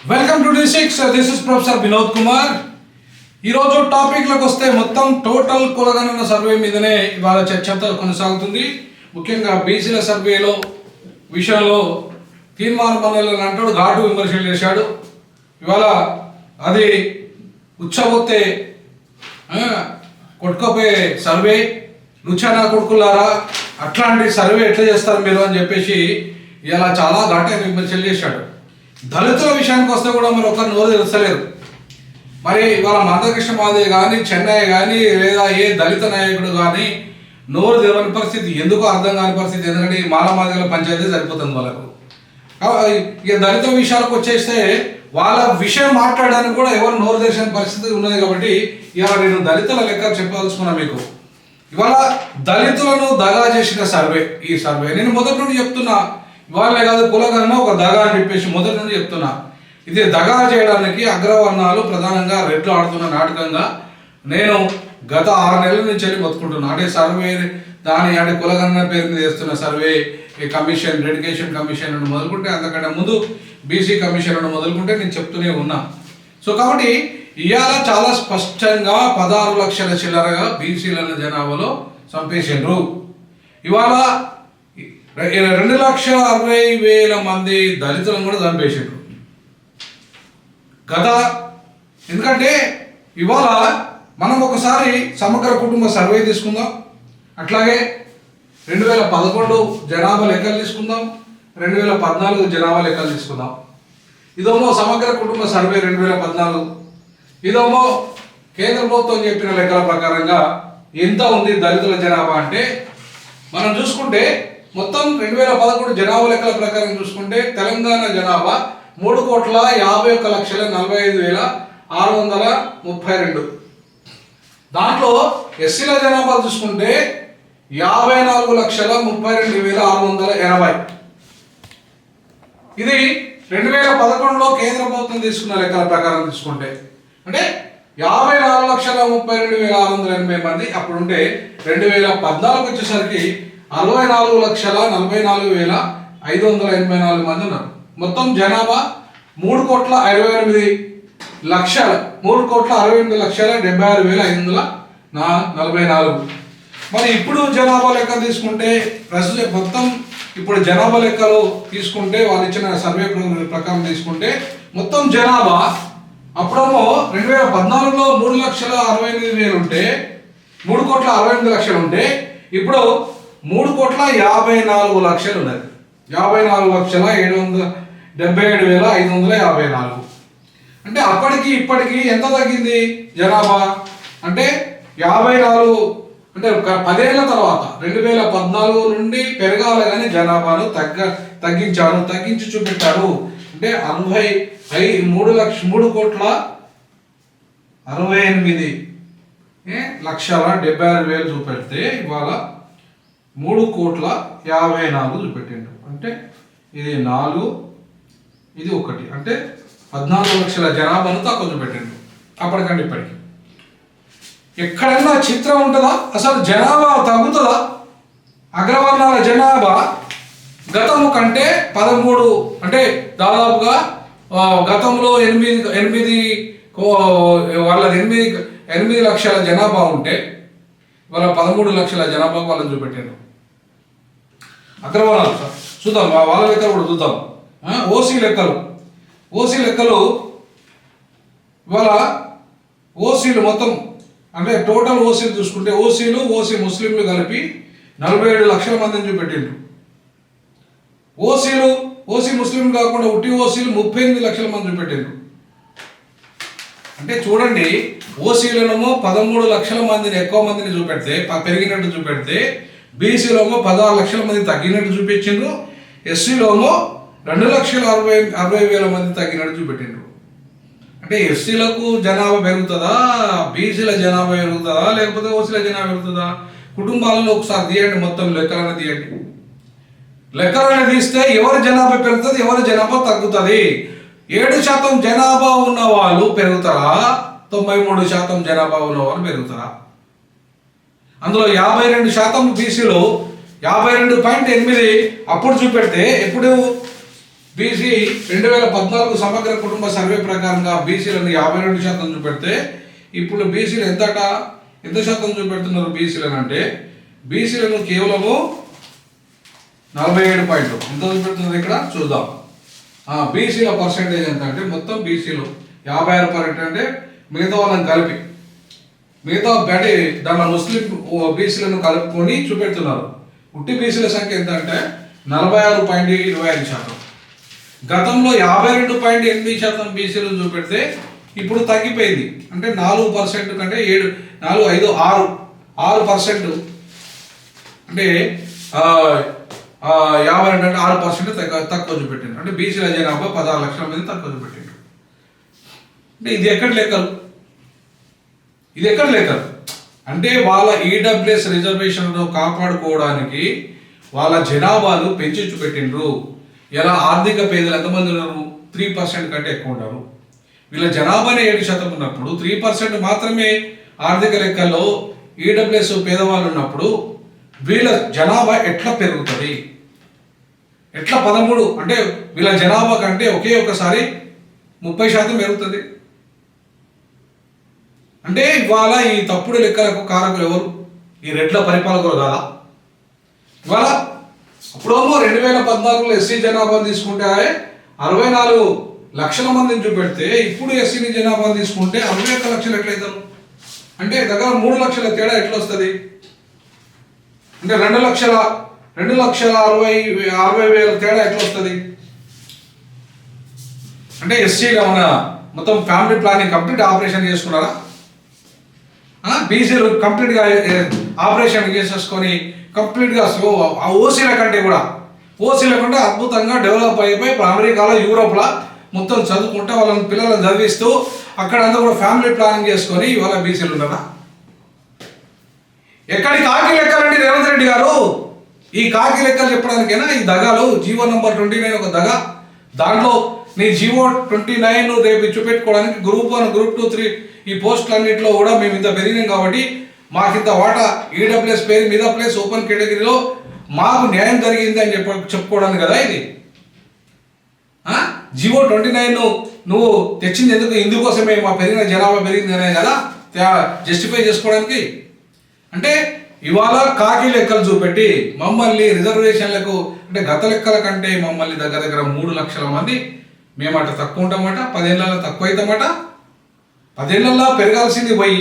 Welcome to D6. This is professor Vinod Kumar. ఈరోజు టాపిక్లకు వస్తే మొత్తం టోటల్ కులగణన సర్వే మీదనే ఇవాళ చర్చ కొనసాగుతుంది. ముఖ్యంగా బీసీల సర్వేలో విషయంలో తీర్మాన పనులను అంటాడు, ఘాటు విమర్శలు చేశాడు. ఇవాళ అది ఉచ్చబోతే కొట్టుకోపోయే సర్వే, రుచానా కొడుకులారా అట్లాంటి సర్వే ఎట్లా చేస్తారు మీరు అని చెప్పేసి ఇలా చాలా ఘాటైన విమర్శలు చేశాడు. దళితుల విషయానికి వస్తే కూడా మరి ఒకరు నోరు తెలుస్తలేరు. మరి ఇవాళ మందకృష్ణ మాదే కానీ, చెన్నై కానీ, లేదా ఏ దళిత నాయకుడు కానీ నోరు తెరవని పరిస్థితి. ఎందుకు అర్థం కాని పరిస్థితి. ఎందుకంటే ఈ మాలమాదిగల పంచాయతీ సరిపోతుంది వాళ్ళకు. ఇక దళిత విషయాలకు వచ్చేస్తే వాళ్ళ విషయం మాట్లాడడానికి కూడా ఎవరు నోరు తెరిచిన పరిస్థితి ఉన్నది. కాబట్టి ఇవాళ నేను దళితుల లెక్క చెప్పదలుచుకున్నా మీకు. ఇవాళ దళితులను దగా చేసిన సర్వే ఈ సర్వే. నేను మొదటి నుండి చెప్తున్నా, వాళ్ళే కాదు కులగణన ఒక దగా అని చెప్పేసి మొదటి నుండి చెప్తున్నా. ఇది దగా చేయడానికి అగ్రవర్ణాలు ప్రధానంగా రెట్లు ఆడుతున్న నాటకంగా నేను గత 6 నెలల నుంచి వెళ్ళి బతుకుంటున్నా. అంటే సర్వే అంటే కులగణన పేరు మీద వేస్తున్న సర్వే కమిషన్, డెడికేషన్ కమిషన్ అని మొదలుకుంటే, అంతకంటే ముందు బీసీ కమిషన్ అని మొదలుకుంటే నేను చెప్తూనే ఉన్నా. సో కాబట్టి ఇవాళ చాలా స్పష్టంగా 16 లక్షల చిల్లరగా బీసీల జనాభాలో చంపేసిండ్రు. ఇవాళ 2,60,000 మంది దళితులను కూడా చంపేసిండ్రు గత. ఎందుకంటే ఇవాళ మనం ఒకసారి సమగ్ర కుటుంబ సర్వే తీసుకుందాం, అట్లాగే 2011 జనాభా లెక్కలు తీసుకుందాం, 2014 జనాభా లెక్కలు తీసుకుందాం. ఇదేమో సమగ్ర కుటుంబ సర్వే 2014, ఇదేమో కేంద్ర ప్రభుత్వం చెప్పిన లెక్కల ప్రకారంగా ఎంత ఉంది దళితుల జనాభా అంటే మనం చూసుకుంటే మొత్తం 2011 జనాభా లెక్కల ప్రకారం చూసుకుంటే తెలంగాణ జనాభా 3,51,45,632. దాంట్లో ఎస్సీల జనాభా చూసుకుంటే 54,32,680. ఇది 2011లో కేంద్ర ప్రభుత్వం తీసుకున్న లెక్కల ప్రకారం తీసుకుంటే అంటే 54,32,680 మంది అప్పుడుంటే 2014 వచ్చేసరికి 64,44,584 మంది ఉన్నారు. మొత్తం జనాభా 3,68,76,544. మరి ఇప్పుడు జనాభా లెక్క తీసుకుంటే ప్రస్తుతం మొత్తం ఇప్పుడు జనాభా లెక్కలు తీసుకుంటే వాళ్ళు ఇచ్చిన సర్వే ప్రకారం తీసుకుంటే మొత్తం జనాభా అప్పుడేమో 2014లో 3,68,000 ఉంటే 3,68,00,000 ఉంటే ఇప్పుడు 3,54,00,000 ఉన్నది. 54,777,554. అంటే అప్పటికి ఇప్పటికి ఎంత తగ్గింది జనాభా అంటే 54, అంటే 10 ఏళ్ల తర్వాత 2014 నుండి పెరగాలి కానీ జనాభాను తగ్గించి చూపెట్టారు. అంటే 3,68,76,000 చూపెడితే ఇవాళ 3,54,00,000 చూపెట్టిండు. అంటే ఇది 4, ఇది 1, అంటే 14 లక్షల జనాభాను తక్కువ చూపెట్టిండు అప్పటికంటే ఇప్పటికి. ఎక్కడైనా చిత్రం ఉంటుందా? అసలు జనాభా తగ్గుతుందా? అగ్రవర్ణాల జనాభా గతము కంటే 13, అంటే దాదాపుగా గతంలో 8 లక్షల జనాభా ఉంటే వాళ్ళ 13 లక్షల జనాభా వాళ్ళని చూపెట్టారు అగ్రవర్ణాలు. చూద్దాం వాళ్ళ లెక్కలు కూడా చూద్దాం. ఓసీ లెక్కలు ఇవాళ ఓసీలు మొత్తం అంటే టోటల్ ఓసీలు చూసుకుంటే ఓసీ ముస్లింలు కలిపి 47 లక్షల మందిని చూపెట్టిండ్రు. ఓసీ ముస్లింలు కాకుండా ఉట్టి ఓసీలు 38 లక్షల మంది చూపెట్టిండ్రు. అంటే చూడండి, ఓసీలనేమో 13 లక్షల మందిని ఎక్కువ మందిని చూపెడితే పెరిగినట్టు చూపెడితే, బీసీలోమో 16 లక్షల మంది తగ్గినట్టు చూపించిండ్రు, ఎస్సీలోమో 2,60,000 మంది తగ్గినట్టు చూపెట్టిండ్రు. అంటే ఎస్సీలకు జనాభా పెరుగుతుందా, బీసీల జనాభా పెరుగుతుందా, లేకపోతే ఓసీల జనాభా పెరుగుతుందా? కుటుంబాలను ఒకసారి తీయండి, మొత్తం లెక్కలను తీయండి. లెక్కలను తీస్తే ఎవరి జనాభా పెరుగుతుంది, ఎవరి జనాభా తగ్గుతుంది? 7% జనాభా ఉన్న వాళ్ళు పెరుగుతారా, 93% జనాభా ఉన్న వాళ్ళు పెరుగుతారా? అందులో 52% బీసీలో 52.8 అప్పుడు చూపెడితే ఇప్పుడు బీసీ 2014 సమగ్ర కుటుంబ సర్వే ప్రకారంగా బీసీలను 52% చూపెడితే ఇప్పుడు బీసీలు ఎంత శాతం చూపెడుతున్నారు బీసీలను అంటే బీసీలను కేవలము 47 పాయింట్లు ఎంత చూపెడుతున్నారు ఇక్కడ చూద్దాం. బీసీల పర్సెంటేజ్ ఎంత అంటే మొత్తం బీసీలు 56% అంటే మిగతా వాళ్ళని కలిపి మిగతా అంటే దాని ముస్లిం బీసీలను కలుపుకొని చూపెడుతున్నారు. ఉట్టి బీసీల సంఖ్య ఎంత అంటే 46.25%. గతంలో 52.8% బీసీలు చూపెడితే ఇప్పుడు తగ్గిపోయింది. అంటే 4% కంటే 6% అంటే 52 అంటే 6% తక్కువ చూపెట్టింది. అంటే బీసీల జనాభా 16 లక్షల మంది తక్కువ చూపెట్టింది. అంటే ఇది ఎక్కడ లెక్కలు అంటే వాళ్ళ ఈడబ్ల్యూఎస్ రిజర్వేషన్ కాపాడుకోవడానికి వాళ్ళ జనాభాలు పెంచి చూపెట్టిండ్రు. ఇలా ఆర్థిక పేదలు ఎంతమంది ఉన్నారు? 3% కంటే ఎక్కువ ఉన్నారు. వీళ్ళ జనాభానే 7% ఉన్నప్పుడు 3% మాత్రమే ఆర్థిక లెక్కల్లో ఈడబ్ల్యూఎస్ పేదవాళ్ళు ఉన్నప్పుడు వీళ్ళ జనాభా ఎట్లా పెరుగుతుంది? ఎట్లా 13 అంటే వీళ్ళ జనాభా కంటే ఒకసారి 30% పెరుగుతుంది. అంటే ఇవాళ ఈ తప్పుడు లెక్కలకు కారకులు ఎవరు? ఈ రెడ్ల పరిపాలకులు కాదా? ఇవాళ అప్పుడేమో 2014లో ఎస్సీ జనాభాను తీసుకుంటే 64 లక్షల మందిని చూపెడితే ఇప్పుడు ఎస్సీ జనాభాను తీసుకుంటే 61 లక్షలు ఎట్లయితారు? అంటే దగ్గర 3 లక్షల తేడా ఎట్లా వస్తుంది? అంటే 2,60,60,000 తేడా ఎట్లా వస్తుంది? అంటే ఎస్సీగా మన మొత్తం ఫ్యామిలీ ప్లానింగ్ కంప్లీట్ ఆపరేషన్ చేసుకున్నారా? బీసీలు కంప్లీట్గా ఆపరేషన్ చేసేసుకొని కంప్లీట్గా ఓసీల కంటే అద్భుతంగా డెవలప్ అయిపోయి అమెరికాలో యూరోప్లో మొత్తం చదువుకుంటే వాళ్ళని పిల్లలను చదివిస్తూ అక్కడంతా కూడా ఫ్యామిలీ ప్లానింగ్ చేసుకొని ఇవాళ బీసీలు ఉన్నారా? ఎక్కడి కాకి లెక్కలండి రేవంత్ రెడ్డి గారు? ఈ కాకి లెక్కలు చెప్పడానికైనా ఈ దగాలు జీవో నంబర్ 29 ఒక దగ. దాంట్లో నీ జీవో 29 రేపు చూపెట్టుకోవడానికి గ్రూప్ 1 గ్రూప్ 2 3 ఈ పోస్టులన్నింటిలో కూడా మేము ఇంత పెరిగినాం కాబట్టి మాకింత వాటా ఈడబ్ల్యూఎస్ పేరు మీద ప్లేస్ ఓపెన్ కేటగిరీలో మాకు న్యాయం జరిగింది అని చెప్పుకోవడానికి కదా ఇది. జీవో 29 నువ్వు తెచ్చింది ఇందుకోసమే మా పెరిగిన జనాభా పెరిగింది అనే కదా జస్టిఫై చేసుకోవడానికి. అంటే ఇవాళ కాకి లెక్కలు చూపెట్టి మమ్మల్ని రిజర్వేషన్లకు అంటే గత లెక్కల కంటే మమ్మల్ని దగ్గర 3 లక్షల మంది మేమట తక్కువ ఉంటామట, 10 ఏళ్ళలో తక్కువ అవుతామట. 10 ఏళ్ళల్లో పెరగాల్సింది పోయి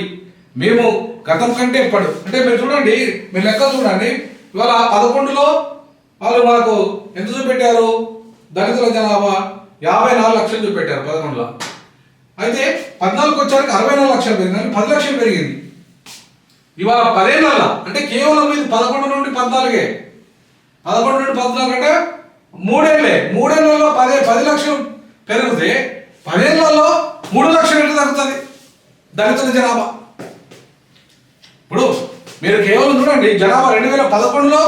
మేము గతం కంటే ఎప్పుడు అంటే మీరు చూడండి, మీరు లెక్కలు చూడండి. ఇవాళ 11లో వాళ్ళు మనకు ఎంత చూపెట్టారు? దళితుల జనాభా 54 లక్షలు చూపెట్టారు 11లో. అయితే 14కి వచ్చాక 64 లక్షలు పెరిగింది, 10 లక్షలు పెరిగింది. ఇవాళ 10 ఏళ్ళ అంటే కేవలం ఇది 11 నుండి 14 11 నుండి 14 అంటే 3 ఏళ్ళలో 10 లక్షలు పెరిగితే 10 ఏళ్ళలో 3 లక్షలు ఎట్లా తగ్గుతుంది దళితుల జనాభా? ఇప్పుడు మీరు కేవలం చూడండి, జనాభా 2011లో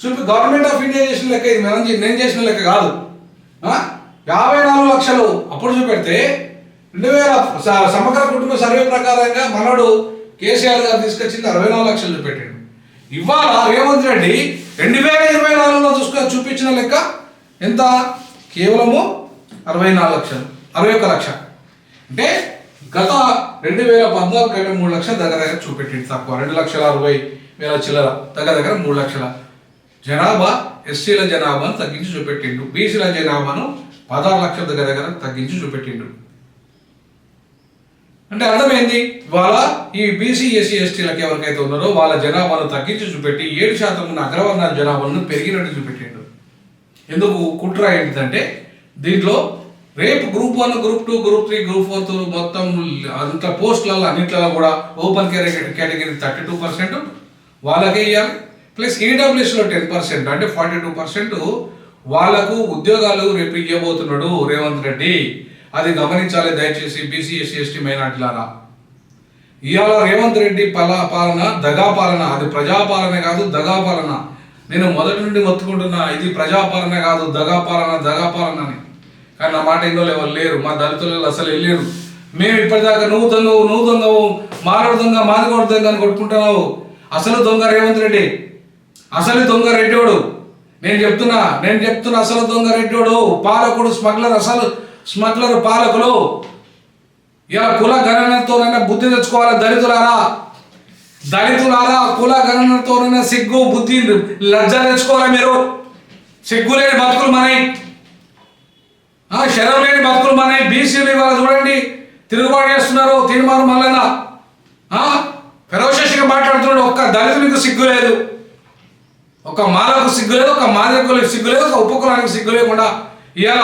చూపి గవర్నమెంట్ ఆఫ్ ఇండియా చేసిన లెక్క ఇది, నేను చేసిన లెక్క కాదు. 54 లక్షలు అప్పుడు చూపెడితే 2000 సమగ్ర కుటుంబ సర్వే ప్రకారంగా మనోడు కేసీఆర్ గారు తీసుకొచ్చింది 64 లక్షలు చూపెట్టాడు. ఇవాళ రేవంత్ రెడ్డి 2024లో చూపించిన లెక్క ఎంత? కేవలము 64 లక్షలు, 61 లక్ష. అంటే గత 2014 కంటే 3 లక్షల దగ్గర చూపెట్టింది తక్కువ. 2,60,000 చిల్లర దగ్గర 3 లక్షల జనాభా ఎస్సీల జనాభాను తగ్గించి చూపెట్టిండు. బీసీల జనాభాను 16 లక్షల దగ్గర తగ్గించి చూపెట్టిండు. అంటే అర్థమైంది, ఇవాళ ఈ బీసీ ఎస్సీ ఎస్టీలకు ఎవరికైతే ఉన్నారో వాళ్ళ జనాభాను తగ్గించి చూపెట్టి 7% ఉన్న అగ్రవర్ణాల జనాభాను పెరిగినట్టు చూపెట్టిండు. ఎందుకు కుట్ర ఏంటిదంటే దీంట్లో రేపు గ్రూప్ 1 గ్రూప్ 2 గ్రూప్ 3 గ్రూప్ 4 మొత్తం అంత పోస్టులలో అన్నింటిలో కూడా ఓపెన్ కేటగిరీ 32% వాళ్ళకే ఇవ్వాలి. ప్లస్ ఈడబ్ల్యూఎస్లో 10% అంటే 42% వాళ్ళకు ఉద్యోగాలు రేపు ఇవ్వబోతున్నాడు రేవంత్ రెడ్డి. అది గమనించాలి దయచేసి బీసీ ఎస్సీ ఎస్టీ మైనార్టీలారా. ఇవాళ రేవంత్ రెడ్డి పాలన దగా పాలన, అది ప్రజాపాలన కాదు దగా పాలన. నేను మొదటి నుండి మొత్తుకుంటున్నా, ఇది ప్రజాపాలన కాదు దగా పాలన అని. కానీ నా మాట ఇందులో ఎవరు లేరు, మా దళితులలో అసలు వెళ్ళారు. మేము ఇప్పటిదాకా నువ్వు దొంగవు మారడు దొంగ మాదిగోడు దొంగ అని కొట్టుకుంటున్నావు. అసలు దొంగ రేవంత్ రెడ్డి, అసలు దొంగ రెడ్డివాడు. నేను చెప్తున్నా అసలు దొంగ రెడ్డోడు పాలకుడు స్మగ్లర్ పాలకులు. ఇలా కుల గణనతోనైనా బుద్ధి తెచ్చుకోవాలి దళితులారా కుల గణనతోనైనా సిగ్గు బుద్ధి లజ్జ తెచ్చుకోవాలి. మీరు సిగ్గు లేని బతుకులు మనయి, శరం లేని బతుకులు మనయి. బీసీలు ఇవాళ చూడండి తిరుగుబాటు చేస్తున్నారు. తీర్మానం మల్లన్న ఫెరోషియస్గా మాట్లాడుతున్నాడు. ఒక్క దళితునికి సిగ్గు లేదు, ఒక మాలకు సిగ్గు లేదు, ఒక మాదికులకు సిగ్గు లేదు, ఒక ఉపకులానికి సిగ్గు లేకుండా ఇవాళ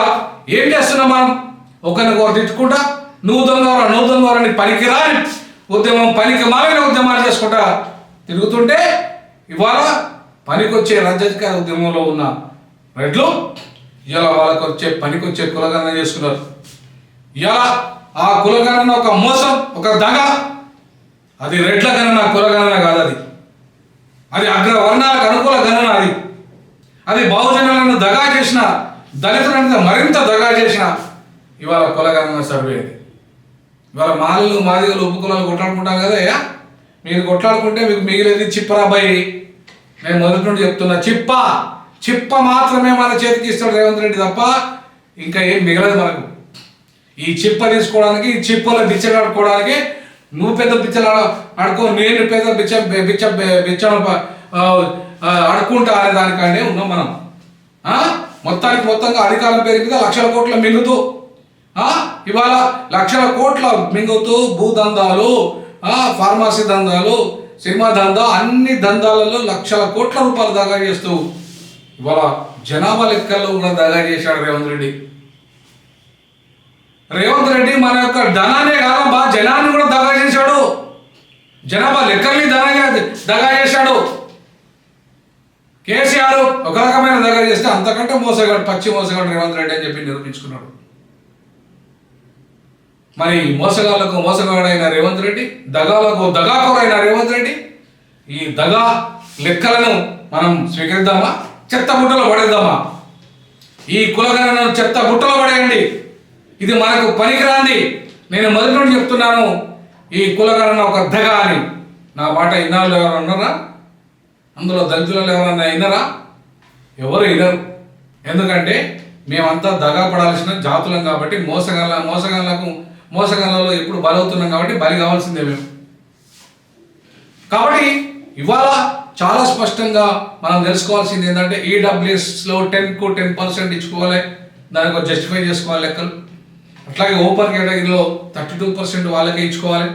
ఏం చేస్తున్నాం మనం? ఒకరిని తిట్టుకుంటా నువ్వు దొంగవరా పనికిరాని ఉద్యమం, పనికి మాలిన ఉద్యమాలు చేసుకుంటా తిరుగుతుంటే ఇవాళ పనికొచ్చే రాజ్యాధికార ఉద్యమంలో ఉన్న రెడ్లు ఇవాళ వాళ్ళకి వచ్చే పనికొచ్చే కులగణన చేసుకున్నారు. ఇవాళ ఆ కులగణన ఒక మోసం, ఒక దగ. అది రెడ్ల గణన, కులగణన కాదు. అది అగ్రవర్ణాలకు అనుకూల గణన. అది బహుజనులను దగా చేసిన, దళితులను మరింత దగా చేసిన ఇవాళ కులగణన సర్వే. అది ఇవాళ మాదిగలు ఉపకులాలు కొట్లాడుకుంటాం కదా అయ్యా. మీరు కొట్లాడుకుంటే మీకు మిగిలేది చిప్పరాబాయి. నేను మొదటి నుండి చెప్తున్నా, చిప్ప మాత్రమే మన చేతికి ఇస్తాడు రేవంత్ రెడ్డి తప్ప ఇంకా ఏం మిగలదు మనకు. ఈ చిప్ప తీసుకోవడానికి, ఈ చిప్పలో బిచ్చలు ఆడుకోవడానికి నువ్వు పెద్ద బిచ్చలు ఆడుకో, నేను పెద్ద బిచ్చను ఆడుకుంటా అనే దానికంటే ఉన్నాం మనం. మొత్తంగా అధికారం పేరు మీద లక్షల కోట్ల మింగుతూ ఇవాళ లక్షల కోట్ల మింగుతూ భూదందాలు, ఫార్మసీ దందాలు, సినిమా దందా, అన్ని దందాలలో లక్షల కోట్ల రూపాయలు దగా చేస్తూ ఇవాళ జనాభా లెక్కల్లో కూడా దగా చేశాడు రేవంత్ రెడ్డి. మన యొక్క ధనాన్ని కాదబ్బా, జనాన్ని కూడా దగా చేశాడు. జనాభా లెక్కల్ని దగా చేశాడు. కేసీఆర్ ఒక రకమైన దగా చేస్తే అంతకంటే మోసగాడు, పచ్చి మోసగాడు రేవంత్ రెడ్డి అని చెప్పి నిరూపించుకున్నాడు. మరి మోసగాళ్లకు మోసగాడైన రేవంత్ రెడ్డి, దగాలకు దగాకోరైన రేవంత్ రెడ్డి, ఈ దగా లెక్కలను మనం స్వీకరిద్దామా, చెత్త బుట్టలో పడేద్దామా? ఈ కులగణను చెత్త బుట్టలో పడేయండి. ఇది మనకు పనికిరాంది. నేను మొదటి నుండి చెప్తున్నాను, ఈ కులగణన ఒక దగ అని. నా మాట ఇన్నాళ్ళు ఎవరు ఉన్నారా? అందులో దళితులలో ఎవరన్నా విన్నారా? ఎవరు వినరు. ఎందుకంటే మేమంతా దగా పడాల్సిన జాతులం కాబట్టి, మోసగాళ్ళలో ఎప్పుడు బలవుతున్నాం కాబట్టి బలి కావాల్సిందే మేము. కాబట్టి ఇవాళ చాలా స్పష్టంగా మనం తెలుసుకోవాల్సింది ఏంటంటే, ఈడబ్ల్యూఎస్లో 10కు 10% ఇచ్చుకోవాలి, దానికి ఒక జస్టిఫై చేసుకోవాలి లెక్కలు. అట్లాగే ఓపెన్ కేటగిరీలో 32% వాళ్ళకే ఇచ్చుకోవాలి,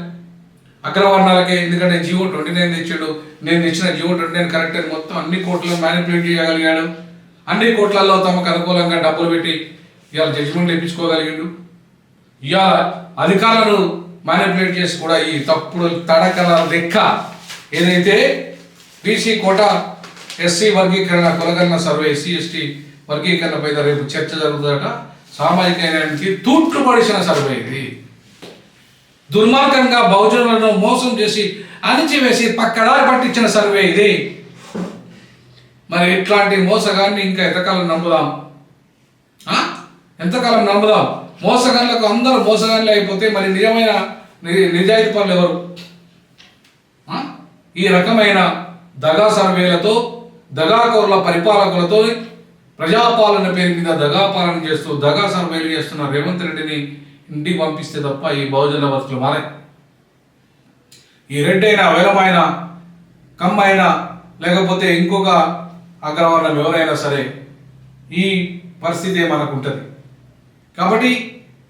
అగ్రవర్ణాలకే. ఎందుకంటే జీవో 29 ఇచ్చాడు, నేను ఇచ్చిన జీవో 29 కరెక్ట్ అని మొత్తం అన్ని కోట్లను మ్యానిపులేట్ చేయగలిగాడు. అన్ని కోట్లలో తమకు అనుకూలంగా డబ్బులు పెట్టి ఇవాళ జడ్జిమెంట్లు ఇప్పించుకోగలిగాడు. ఇవాళ అధికారులను మ్యానిపులేట్ చేసి కూడా ఈ తప్పుడు తడకల లెక్క ఏదైతే బీసీ కోట, ఎస్సీ వర్గీకరణ, కులగణన సర్వే, ఎస్సీ ఎస్టీ వర్గీకరణపై రేపు చర్చ జరుగుతుందట. సామాజిక న్యాయానికి తూట్లు పడిసిన సర్వే ఇది. దుర్మార్గంగా బహుజనులను మోసం చేసి అణిచివేసి పక్కదారి పట్టించిన సర్వే ఇది. మరి ఇట్లాంటి మోసగాన్ని ఇంకా ఎంతకాలం నమ్ముదాం? ఎంతకాలం నమ్ముదాం? మోసగాళ్ళకు అందరూ మోసగాళ్ళే అయిపోతే మరి నిజమైన నిజాయితీ పనులు ఎవరు? ఈ రకమైన దగా సర్వేలతో, దగాకోర్ల పరిపాలకులతో, ప్రజాపాలన పేరు మీద దగాపాలన చేస్తూ దగా సర్వేలు చేస్తున్న రేవంత్ రెడ్డిని ఇంటికి పంపిస్తే తప్ప ఈ బహుజన బతుకులు మారే. ఈ రెడ్డైనా, వేలమైనా, కమ్మైనా, లేకపోతే ఇంకొక అగ్రవర్ణం ఎవరైనా సరే ఈ పరిస్థితి మనకు ఉంటుంది. కాబట్టి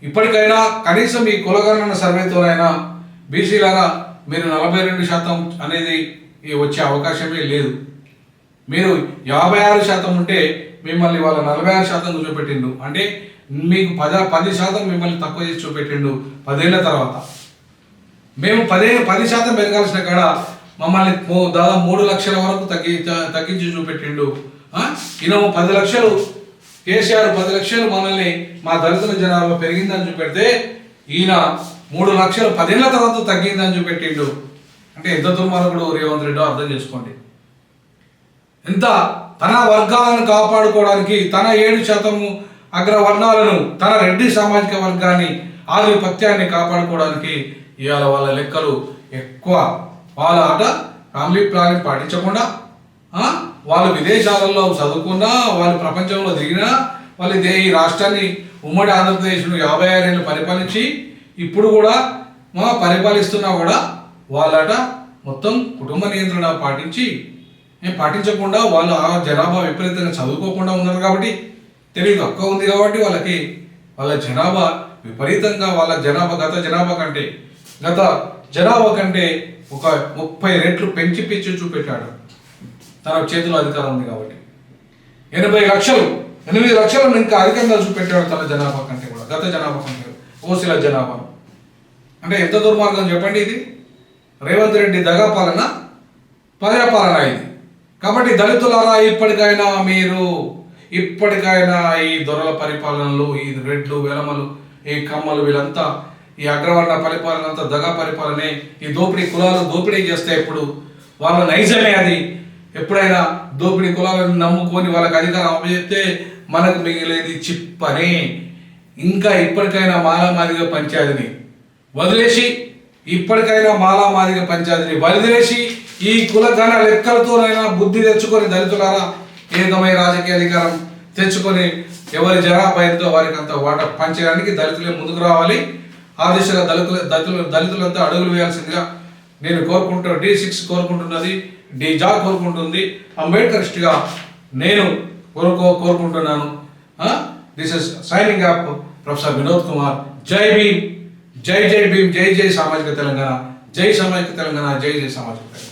ఇప్పటికైనా కనీసం ఈ కులగణన సర్వేతోనైనా బీసీలాగా మీరు 42% అనేది వచ్చే అవకాశమే లేదు. మీరు 56% ఉంటే మిమ్మల్ని వాళ్ళ 46% చూపెట్టిండు. అంటే మీకు 10% మిమ్మల్ని తక్కువ చేసి చూపెట్టిండు 10 ఏళ్ల తర్వాత. మేము 10% పెరగాల్సిన కాడ మమ్మల్ని దాదాపు 3 లక్షల వరకు తగ్గించి చూపెట్టిండు. ఈయన 10 లక్షలు, కేసీఆర్ 10 లక్షలు మనల్ని మా దళితుల జనాభా పెరిగిందని చూపెడితే ఈయన 3 లక్షలు 10 ఏళ్ల తర్వాత తగ్గిందని చూపెట్టిండు. అంటే ఎంత దుర్మార్గుడు రేవంత్ రెడ్డి అర్థం చేసుకోండి. ఎంత తన వర్గాలను కాపాడుకోవడానికి, తన 7% అగ్రవర్ణాలను, తన రెడ్డి సామాజిక వర్గాన్ని, ఆధిపత్యాన్ని కాపాడుకోవడానికి ఇవాళ వాళ్ళ లెక్కలు ఎక్కువ. వాళ్ళ ఫ్యామిలీ ప్లానింగ్ పాటించకుండా వాళ్ళు విదేశాలలో చదువుకున్నా, వాళ్ళు ప్రపంచంలో దిగినా, వాళ్ళు ఈ రాష్ట్రాన్ని ఉమ్మడి ఆంధ్రప్రదేశ్ను 56 ఏళ్ళు పరిపాలించి ఇప్పుడు కూడా పరిపాలిస్తున్నా కూడా వాళ్ళట మొత్తం కుటుంబ నియంత్రణ పాటించకుండా వాళ్ళు ఆ జనాభా విపరీతంగా చదువుకోకుండా ఉన్నారు కాబట్టి, తెలివి తక్కువ ఉంది కాబట్టి వాళ్ళ జనాభా విపరీతంగా గత జనాభా కంటే ఒక 30 రెట్లు పెంచి చూపెట్టాడు. తన చేతిలో అధికారం ఉంది కాబట్టి 8 లక్షలను ఇంకా అధికంగా చూపెట్టాడు తన జనాభా కంటే కూడా, గత జనాభా కంటే ఓసీల జనాభా. అంటే ఎంత దుర్మార్గం చెప్పండి ఇది. రేవంత్ రెడ్డి దగా పాలన, ప్రజాపాలన ఇది. కాబట్టి దళితులారా, ఇప్పటికైనా ఈ దొరల పరిపాలనలు, ఈ రెడ్లు, వెలమలు, ఈ కమ్మలు, వీళ్ళంతా ఈ అగ్రవర్ణ పరిపాలన అంతా దగా పరిపాలనే. ఈ దోపిడీ కులాలు దోపిడీ చేస్తే ఇప్పుడు వాళ్ళ నైజమే అది. ఎప్పుడైనా దోపిడీ కులాలను నమ్ముకొని వాళ్ళకి అధికారం అప్పచెప్తే మనకు మిగిలేది చిప్పనే. ఇంకా ఇప్పటికైనా మాలామాదిగా పంచాయతీని వదిలేసి ఈ కులగణ లెక్కలతోనైనా బుద్ధి తెచ్చుకొని దళితులారా ఏకమై రాజకీయ అధికారం తెచ్చుకొని ఎవరి జనాభాయంతో వారికి అంత వాట పంచడానికి దళితులే ముందుకు రావాలి. ఆ దిశగా దళితులంతా అడుగులు వేయాల్సిందిగా నేను D6 కోరుకుంటున్నది, D.JA కోరుకుంటుంది, అంబేద్కరిస్ట్గా నేను కోరుకుంటున్నాను. This is signing off professor Vinod Kumar. జై భీమ్, జై భీమ్, జై సామాజిక తెలంగాణ, జై సామాజిక తెలంగాణ, జై సామాజిక తెలంగాణ.